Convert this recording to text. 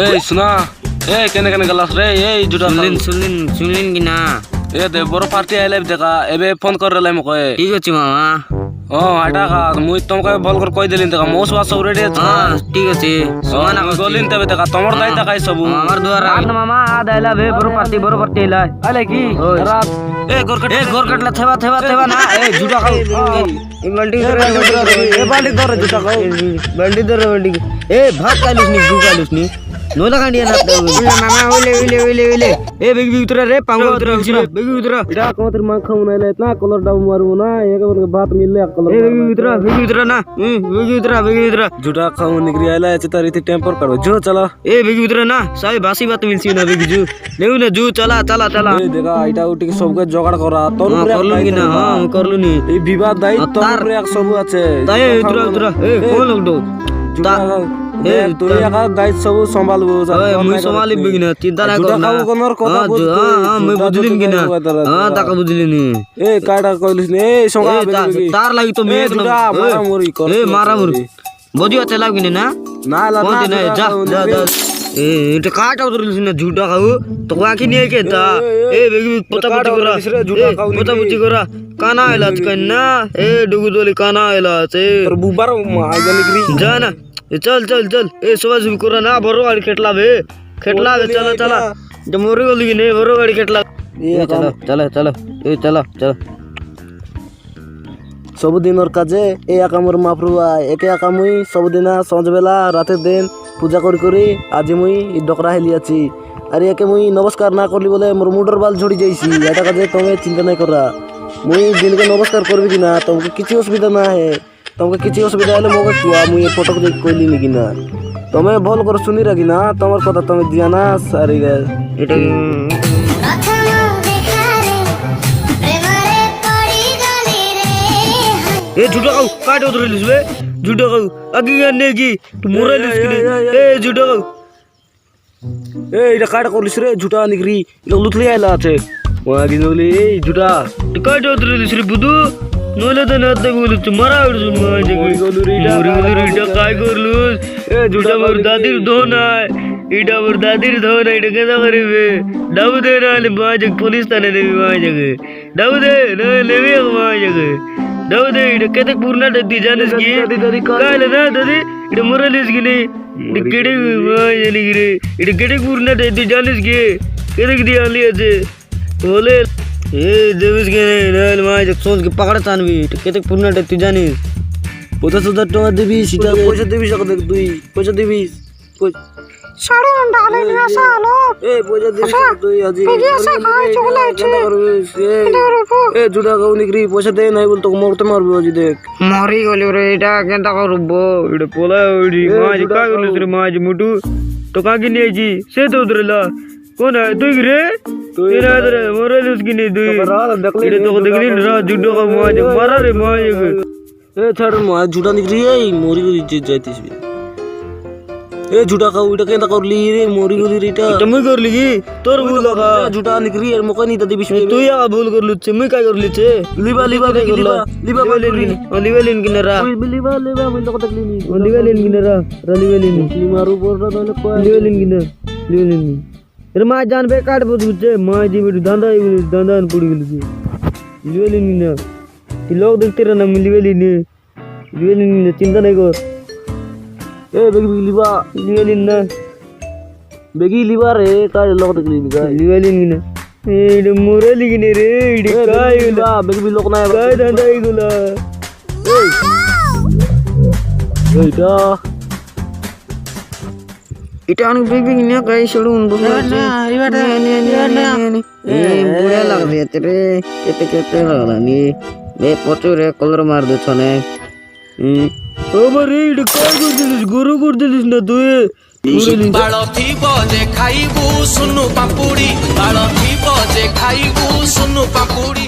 এই শোনা, এই কেনে কেনে গেলাস রে? এই জুটা শুনলেন কি না? এ দে বড় পার্টি আইলে দেখা এবে ফোন করে মকে। ঠিক আছে মামা। এটা মুই তোমাকে বল করে কই দিলিন দেখা মৌস বাস সব রেডি আছে। ঠিক আছে সমানা গলিন তবে দেখা তোমার দাই দেখাই সব আমার দুয়ার না মামা আদাইলা বে বড় পার্টি আইলা আলে কি রাত এ গোরকটলা থেবা না এ জুটা খাও এই বালটি ধরে এ বালটি ধরে জুটা খাও বালটি ধরে বালটি এ ভাত খাইলুস নি গু খাইলুস নি নোলা কান্ডিয়া না মামা ওইলে এ বেগি ভিতরে রে পাঙ্গা ভিতরে বেগি ভিতরে এটা কমতের মাং খাও নাইলে না কলর ডাব মারবো না একেবারে ভাত মিললে এক কলর এ বেগি ভিতরে না বেগি ভিতরে জুটা খাও নিকরি আইলা আছে তার ইতি টেম্পার কাটবো জো চলা এ বেগি ভিতরে না সাই বাসি বাত মিলছি না বেগি জু নেউ না জু চলা এই দেখা এটা উঠিকে সবকে জোগাড় করা তোর করলু কি না করলু নি এই বিবাদ দাই তোর উপরে এক সব আছে তাই ভিতরে এ কোন লোক দো এ তুই একা দায়িত্ব সব সম্ভালবো মুই সম্ভালিব কি না চিন্তা না কর না কথা বুঝ মুই বুঝলিম কি না তাকা বুঝলিনি এ কাটা কইলিস নে এই সঙ্গা তার লাগি তো মেঘ না মারামুরি কর এ মারামুরি বুঝিও তেলাও কি না না লা না যা এ এটা কাটা উতরিস না ঝুটা খাও তো আকি নিয়ে কে তা এ বেগি পতা বুঝি করা কানা এলাচ কই না এ ডুগু দলি কানা এলাচ এ তোর বুবার আইগানি গরি যা না चल ए सुबह सुबह करा ना बरो गाड़ी खेटला बे चला जब मोरी गली की नहीं बरो गाड़ी खेटला चलो ए चलो सबुदिनर काजे ए आकामर माफरुआ एके आकामुई सबुदिना सजबेला राते दिन पूजा करी आज मुई डकरा हेली आछि अरे एके मुई नमस्कार ना करली बोले मोर मुडर बाल झड़ी जाइसी एटा काजे तमे चिंता नहीं करा मुई दिन के नमस्कार करबी कि ना तुमके किछि असुविधा ना है तुमके किछि असुविधा हेले मोके कुआ मुई फोटो को देख कोइली नि कि ना तमे भल कर सुनी रखी ना तमर कथा तमे दिया ना सारी गे एटा ए झूठा खाऊ काट उतरलिस बे झूठा खाऊ आगे गने की तू मोरलिस कि ए झूठा खाऊ ए इटा काट करलिस रे झूठा निकरी लोग लुथली आइला छे वागी नोली ए झूठा काट उतरलिस रे बुदू नोले त नत बोलु तुम्हारा उडु माजे गोलू रे इटा काय करलुस ए झूठा मोर दादीर धोन आय इटा मोर दादीर धोन इटा केदा करिबे डाब दे नाले माजे पुलिस थाने देबी माजे डाब दे न लेबी माजे डाब दे इटा केते पूर्ण ददी जानस की काले ना ददी इटा मोरलिस की नहीं इटा केडे माजे निगरे इटा केडे पूर्ण ददी जानस की केते की आली আছে बोले ए देविस के नाल माजे सोच के पकड़ तानबी इटा केते पूर्ण ददी जानिस 50,000 টাকা দিবি সেটা পয়সা দিবি সক দেখ তুই পয়সা দিবি সাড়ে ডালে নিয়ে আসা হলো এ পয়সা দিবি তুই আজি এসে খাই চলে আছে এ জুড়া গাও নিকরি পয়সা দে নাই বল তো মরতে মারবো আজি দেখ মরি গলি রে এটা কেনটা করবো এটা পোলা ওড়ি মাঝ কা গলি রে মাঝ মুটু তো কাকি নিয়েছি সে তো উতরলা কোন তুই রে তুই না রে মরলিস কি নি তুই এটা তো দেখলি রা জুডো কা মাঝ মারা রে মাঝ এ ছাড় মাঝ জুড়া নিকরি এই মরি গলি যাইতিস এ জুটা খাও এটা কেনটা করলি রে মরি গলি রে এটা তুমি করলি কি তোর ভুল লাগা জুটা নিকরি এর মকা নি দিবি তুই আ ভুল করলু ছে মুই কাই করলি ছে লিবা লিবালিন কিনারা লিবা মই তো কথা লিনি লিবালিন কিনারা লিবালিন মারু বড় তাহলে কয় লিবালিন কিনা লিবালিন রে মা জানবে কাট বুঝছে মা জি বিটু দান্দান পড়ি গেল লিবালিন কিনা কি লোক দেখতে রে না লিবালিন চিন্তা নাই কর ए बेगी लिबा लिवालिन ना बेगी लिबा रे काय लोक देखली का लिवालिन ना एडे मोरली गिने रे एडे काय लिबा बेगी लोक ना काय धंदा इगला एटा इटा अन बेगी गिने काय सोडून बोल ना इवाटा ए बुया लागबे तेरे केते लागला नी ए पचोरे कलर मार दे छने ओबरे इडे काय करदिस गुरु करदिस ना तू बाळ थीब जे खाइबू सुनु पापुड़ी बाळ थीब जे खाइबू सुनु पापुड़ी।